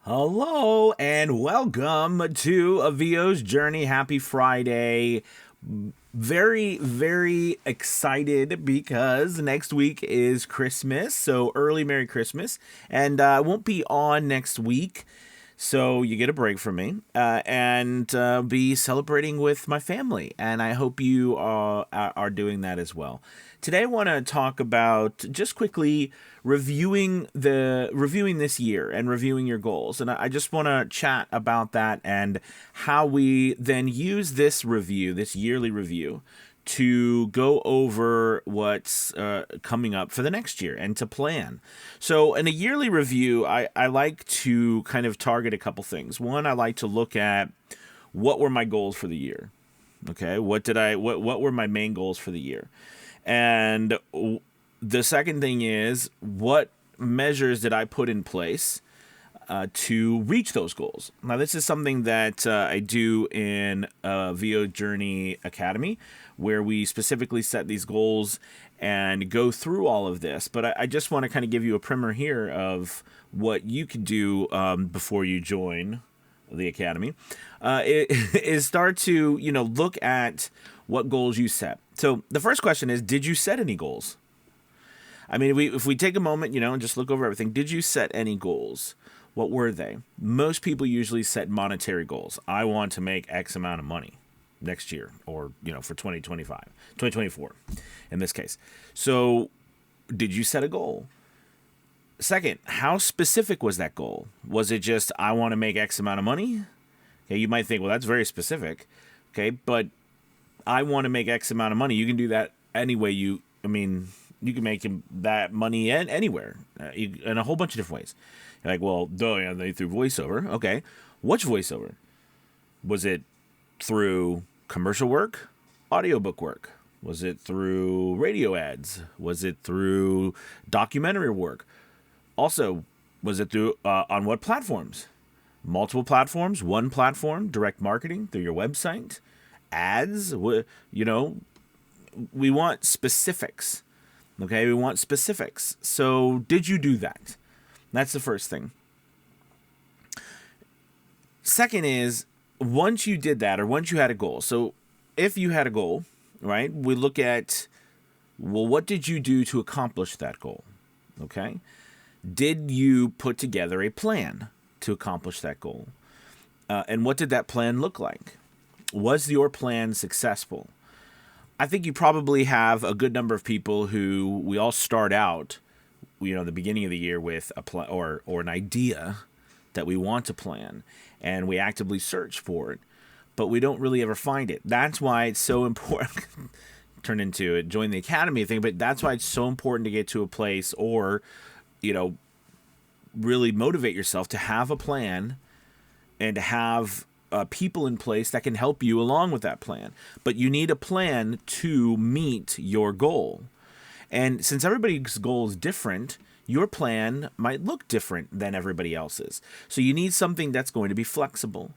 Hello and welcome to A VO's Journey. Happy Friday. Very, very excited because next week is Christmas. So early Merry Christmas. And I won't be on next week. So you get a break from me and be celebrating with my family. And I hope you are doing that as well. Today I want to talk about just quickly reviewing this year and reviewing your goals. And I just want to chat about that and how we then use this review, this yearly review, to go over what's coming up for the next year and to plan. So in a yearly review, I like to kind of target a couple things. One, I like to look at what were my goals for the year. Okay, what were my main goals for the year? And the second thing is, what measures did I put in place to reach those goals? Now, this is something that I do in VO Journey Academy, where we specifically set these goals and go through all of this. But I just want to kind of give you a primer here of what you can do before you join the Academy, is start to, look at what goals you set. So the first question is, did you set any goals? I mean, if we take a moment, and just look over everything, did you set any goals? What were they? Most people usually set monetary goals. I want to make X amount of money next year, or, for 2024 in this case. So did you set a goal? Second, how specific was that goal? Was it just, I want to make X amount of money? Okay, you might think, well, that's very specific. Okay, but I want to make X amount of money. You can do that any way you can make that money anywhere, in a whole bunch of different ways. You're like, well, they through voiceover. Okay, which voiceover? Was it through commercial work, audiobook work? Was it through radio ads? Was it through documentary work? Also, was it through on what platforms? Multiple platforms, one platform, direct marketing through your website, ads. We want specifics. Okay, we want specifics. So did you do that? That's the first thing. Second is, once you did that, or once you had a goal. So if you had a goal, right, we look at, well, what did you do to accomplish that goal? Okay. Did you put together a plan to accomplish that goal? And what did that plan look like? Was your plan successful? I think you probably have a good number of people who we all start out, the beginning of the year with a plan or an idea that we want to plan, and we actively search for it, but we don't really ever find it. That's why it's so important. Turn into it, join the Academy thing, but that's why it's so important to get to a place, or really motivate yourself to have a plan and to have people in place that can help you along with that plan. But you need a plan to meet your goal. And since everybody's goal is different, your plan might look different than everybody else's. So you need something that's going to be flexible.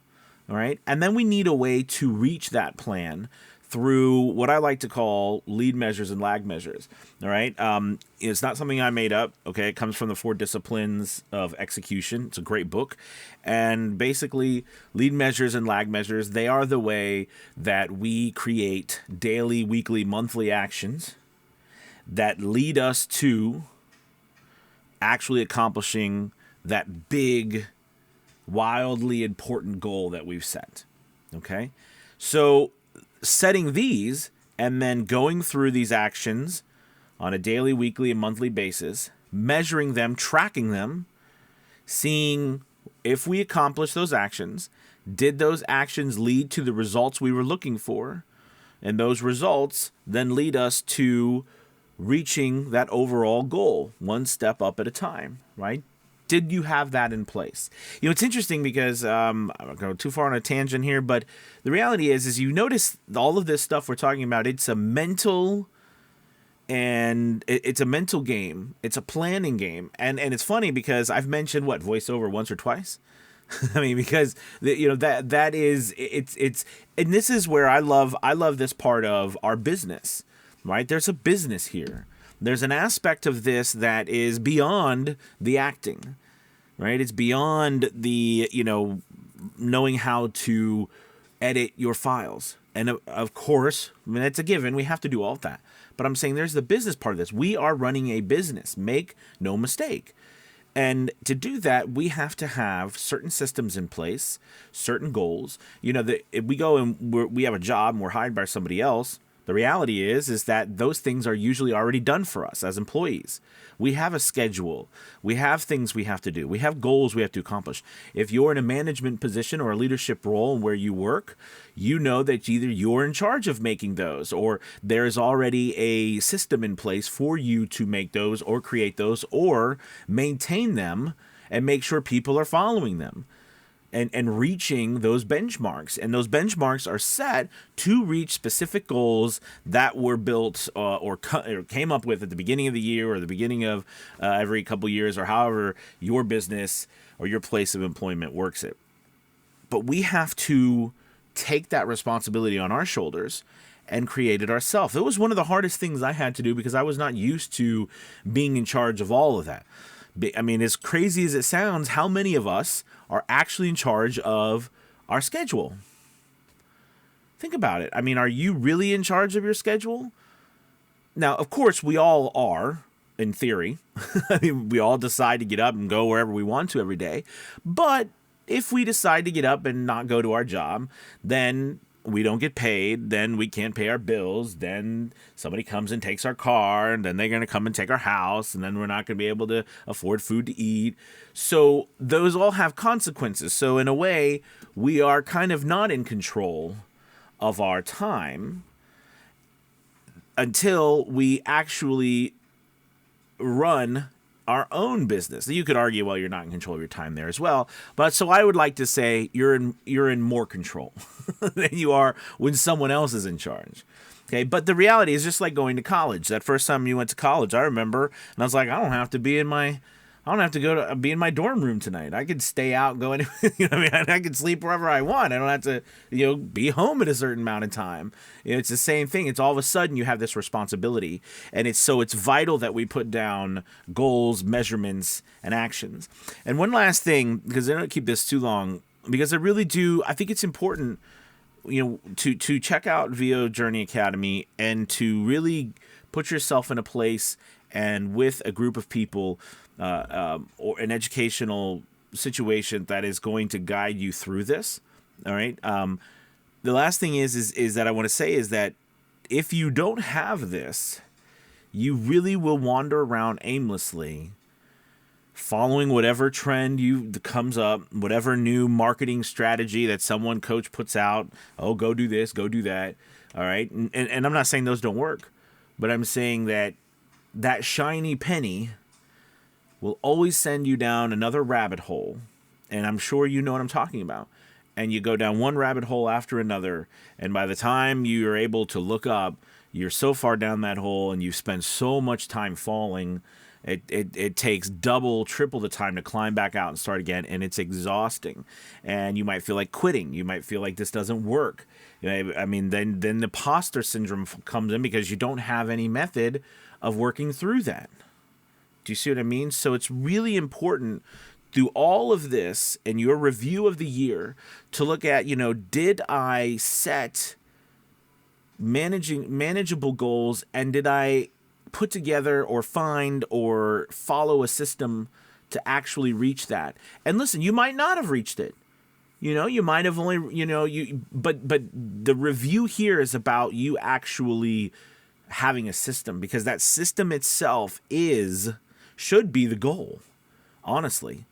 All right. And then we need a way to reach that plan through what I like to call lead measures and lag measures. All right. It's not something I made up. Okay. It comes from the 4 Disciplines of Execution. It's a great book. And basically, lead measures and lag measures, they are the way that we create daily, weekly, monthly actions that lead us to actually accomplishing that big, wildly important goal that we've set. Okay. So setting these and then going through these actions on a daily, weekly, and monthly basis, measuring them, tracking them, seeing if we accomplish those actions, did those actions lead to the results we were looking for? And those results then lead us to reaching that overall goal, one step up at a time, right? Did you have that in place? It's interesting because I don't go too far on a tangent here, but the reality is you notice all of this stuff we're talking about. It's a mental it's a mental game. It's a planning game, and it's funny because I've mentioned voiceover once or twice. I mean, because that is it's and this is where I love this part of our business, right? There's a business here. There's an aspect of this that is beyond the acting. right? It's beyond the, knowing how to edit your files. And of course, I mean, it's a given. We have to do all of that. But I'm saying there's the business part of this. We are running a business. Make no mistake. And to do that, we have to have certain systems in place, certain goals. If we go and we have a job and we're hired by somebody else, the reality is that those things are usually already done for us as employees. We have a schedule. We have things we have to do. We have goals we have to accomplish. If you're in a management position or a leadership role where you work, you know that either you're in charge of making those or there's already a system in place for you to make those or create those or maintain them and make sure people are following them. And reaching those benchmarks. And those benchmarks are set to reach specific goals that were built or came up with at the beginning of the year or the beginning of every couple years or however your business or your place of employment works it. But we have to take that responsibility on our shoulders and create it ourselves. It was one of the hardest things I had to do because I was not used to being in charge of all of that. I mean, as crazy as it sounds, how many of us are actually in charge of our schedule? Think about it. I mean, are you really in charge of your schedule? Now, of course, we all are, in theory. I mean, we all decide to get up and go wherever we want to every day. But if we decide to get up and not go to our job, then we don't get paid, then we can't pay our bills, then somebody comes and takes our car, and then they're going to come and take our house, and then we're not going to be able to afford food to eat. So those all have consequences. So in a way, we are kind of not in control of our time until we actually run our own business. You could argue, well, you're not in control of your time there as well. But so I would like to say you're in more control than you are when someone else is in charge. Okay, but the reality is just like going to college. That first time you went to college, I remember, and I was like, I don't have to be in my dorm room tonight. I could stay out and go anywhere. I could sleep wherever I want. I don't have to, be home at a certain amount of time. It's the same thing. It's all of a sudden you have this responsibility, and it's vital that we put down goals, measurements, and actions. And one last thing, because I don't keep this too long, because I really do. I think it's important, to check out VO Journey Academy and to really put yourself in a place and with a group of people. Or an educational situation that is going to guide you through this. All right. The last thing is that I want to say is that if you don't have this, you really will wander around aimlessly, following whatever trend comes up, whatever new marketing strategy that coach puts out. Oh, go do this, go do that. All right. And I'm not saying those don't work, but I'm saying that shiny penny will always send you down another rabbit hole. And I'm sure you know what I'm talking about. And you go down one rabbit hole after another. And by the time you're able to look up, you're so far down that hole and you've spent so much time falling. It takes double, triple the time to climb back out and start again. And it's exhausting. And you might feel like quitting. You might feel like this doesn't work. I mean, then the imposter syndrome comes in because you don't have any method of working through that. Do you see what I mean? So it's really important through all of this and your review of the year to look at, did I set manageable goals, and did I put together or find or follow a system to actually reach that? And listen, you might not have reached it. You might have only, but the review here is about you actually having a system, because that system itself should be the goal. Honestly,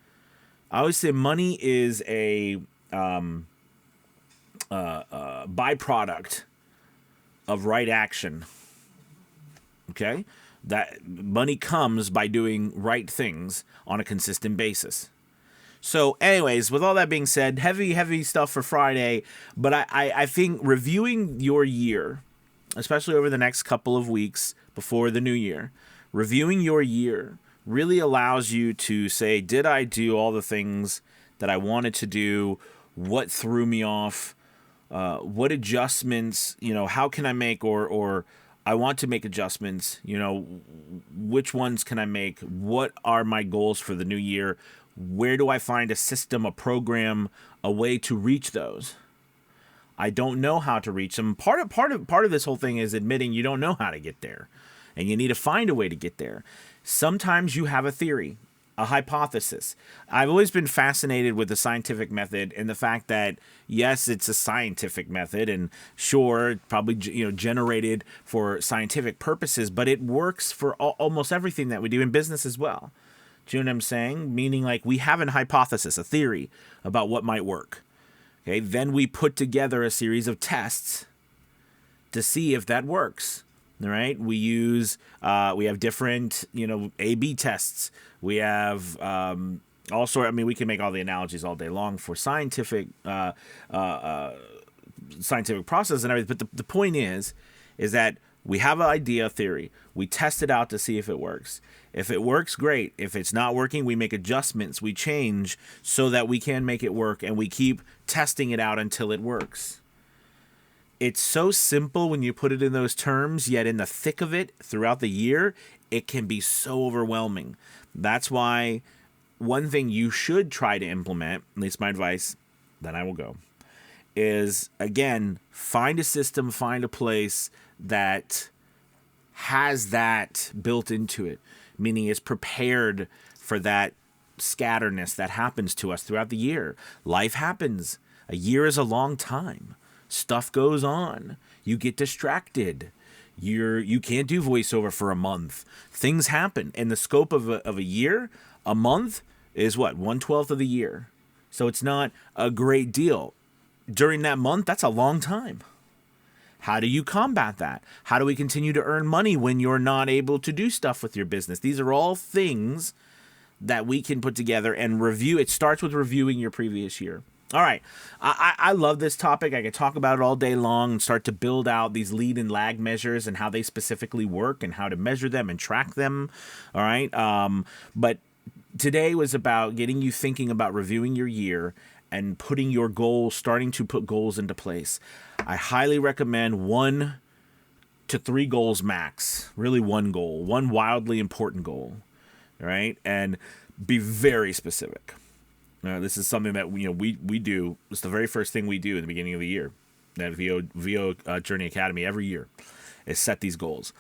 I always say money is a byproduct of right action. Okay, that money comes by doing right things on a consistent basis. So, anyways, with all that being said, heavy stuff for Friday. But I think reviewing your year, especially over the next couple of weeks before the new year, reviewing your year really allows you to say, did I do all the things that I wanted to do? What threw me off? What adjustments, how can I make, or I want to make adjustments, which ones can I make? What are my goals for the new year? Where do I find a system, a program, a way to reach those? I don't know how to reach them. Part of this whole thing is admitting you don't know how to get there, and you need to find a way to get there. Sometimes you have a theory, a hypothesis. I've always been fascinated with the scientific method and the fact that yes, it's a scientific method, and sure, probably generated for scientific purposes, but it works for almost everything that we do in business as well. Do you know what I'm saying? Meaning, like, we have an hypothesis, a theory about what might work. Okay, then we put together a series of tests to see if that works. All right, we have different, A/B tests. We have all sort. I mean, we can make all the analogies all day long for scientific process and everything. But the point is that we have an idea, theory. We test it out to see if it works. If it works, great. If it's not working, we make adjustments. We change so that we can make it work, and we keep testing it out until it works. It's so simple when you put it in those terms, yet in the thick of it throughout the year, it can be so overwhelming. That's why one thing you should try to implement, at least my advice, then I will go, is, again, find a system, find a place that has that built into it, meaning it's prepared for that scatterness that happens to us throughout the year. Life happens. A year is a long time. Stuff goes on. You get distracted. You can't do voiceover for a month. Things happen. In the scope of a year, a month is what? 1/12 of the year. So it's not a great deal. During that month, that's a long time. How do you combat that? How do we continue to earn money when you're not able to do stuff with your business? These are all things that we can put together and review. It starts with reviewing your previous year. All right. I love this topic. I could talk about it all day long and start to build out these lead and lag measures and how they specifically work and how to measure them and track them. All right. But today was about getting you thinking about reviewing your year and putting your goals, starting to put goals into place. I highly recommend 1 to 3 goals max. Really, one goal, one wildly important goal. All right. And be very specific. This is something that we do. It's the very first thing we do in the beginning of the year at VO Journey Academy every year is set these goals.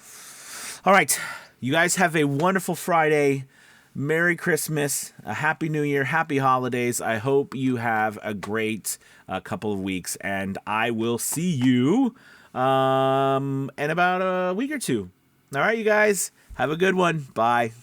All right, you guys have a wonderful Friday. Merry Christmas, a Happy New Year, Happy Holidays. I hope you have a great couple of weeks, and I will see you in about a week or two. All right, you guys, have a good one. Bye.